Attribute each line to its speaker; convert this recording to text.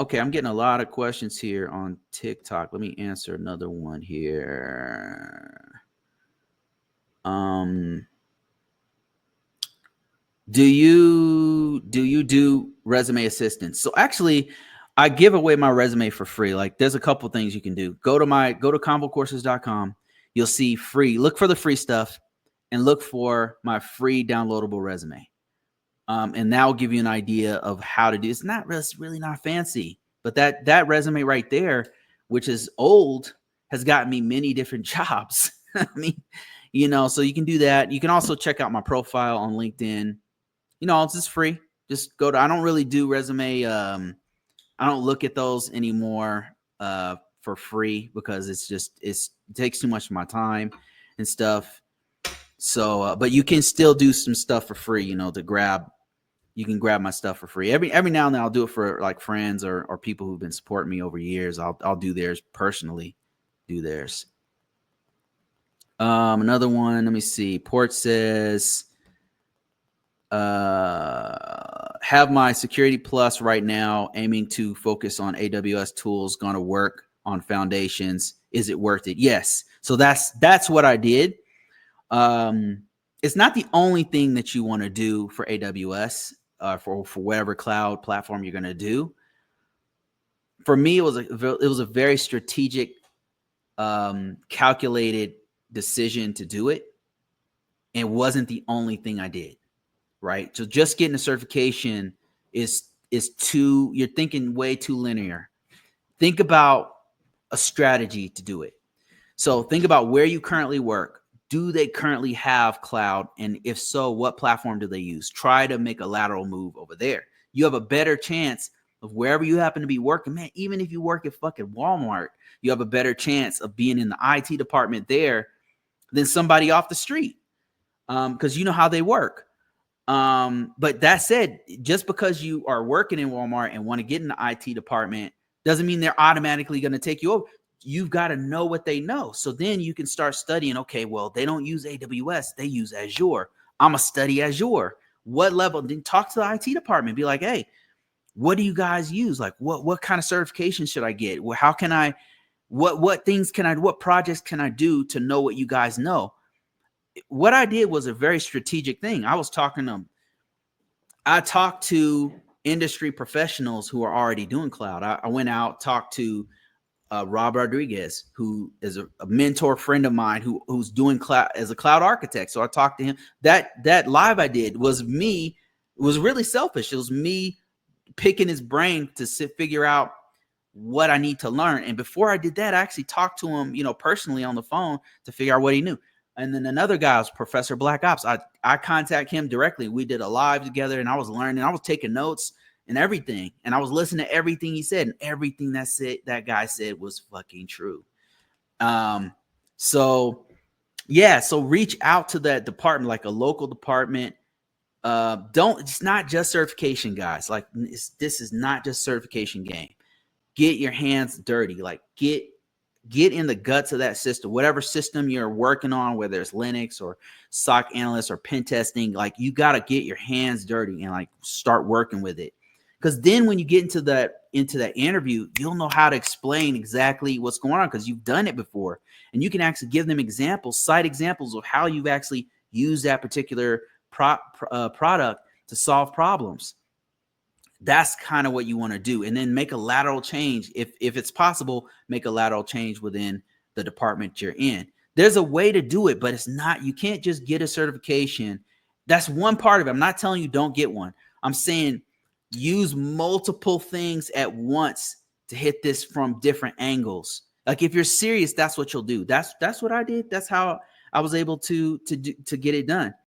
Speaker 1: Okay, I'm getting a lot of questions here on TikTok. Let me answer another one here. Do you do resume assistance? So actually, I give away my resume for free. Like there's a couple things you can do. Go to ConvoCourses.com. You'll see free. Look for the free stuff and look for my free downloadable resume. And that will give you an idea of how to do. It's not really not fancy, but that resume right there, which is old, has gotten me many different jobs. I mean, so you can do that. You can also check out my profile on LinkedIn. It's just free. Just go to. I don't really do resume. I don't look at those anymore for free because it takes too much of my time and stuff. So, but you can still do some stuff for free. You can grab my stuff for free. Every now and then I'll do it for like friends or people who've been supporting me over years. I'll do theirs personally. Do theirs. Another one. Let me see. Port says, have my Security Plus right now, aiming to focus on AWS tools, going to work on foundations. Is it worth it? Yes. So that's what I did. It's not the only thing that you want to do for AWS, for whatever cloud platform you're going to do. For me, it was a very strategic, calculated decision to do it. It wasn't the only thing I did. Right. So just getting a certification is too, you're thinking way too linear. Think about a strategy to do it. So think about where you currently work. Do they currently have cloud? And if so, what platform do they use? Try to make a lateral move over there. You have a better chance of wherever you happen to be working. Man, even if you work at fucking Walmart, you have a better chance of being in the IT department there than somebody off the street. Because you know how they work. But that said, just because you are working in Walmart and want to get in the IT department doesn't mean they're automatically going to take you over. You've got to know what they know. So then you can start studying. Okay, well, they don't use AWS. They use Azure. I'm going to study Azure. What level? Then talk to the IT department. Be like, hey, what do you guys use? Like, what kind of certification should I get? Well, how can I, what things can I, what projects can I do to know what you guys know? What I did was a very strategic thing. I talked to industry professionals who are already doing cloud. I went out, talked to Rob Rodriguez, who is a mentor friend of mine who's doing cloud as a cloud architect. So I talked to him. That live I did was really selfish. It was me picking his brain to figure out what I need to learn. And before I did that, I actually talked to him, personally on the phone to figure out what he knew. And then another guy was Professor Black Ops. I contact him directly. We did a live together and I was learning. I was taking notes and everything. And I was listening to everything he said. And everything that guy said was fucking true. So reach out to that department, like a local department. It's not just certification, guys. Like this is not just certification game. Get your hands dirty. Like get in the guts of that system, whatever system you're working on, whether it's Linux or SOC analyst or pen testing, like you got to get your hands dirty and like start working with it. Because then when you get into that interview, you'll know how to explain exactly what's going on because you've done it before. And you can actually give them cite examples of how you've actually used that particular product to solve problems. That's kind of what you want to do. And then make a lateral change. If it's possible, make a lateral change within the department you're in. There's a way to do it, but you can't just get a certification. That's one part of it. I'm not telling you don't get one. I'm saying use multiple things at once to hit this from different angles. Like if you're serious, that's what you'll do. That's what I did. That's how I was able to get it done.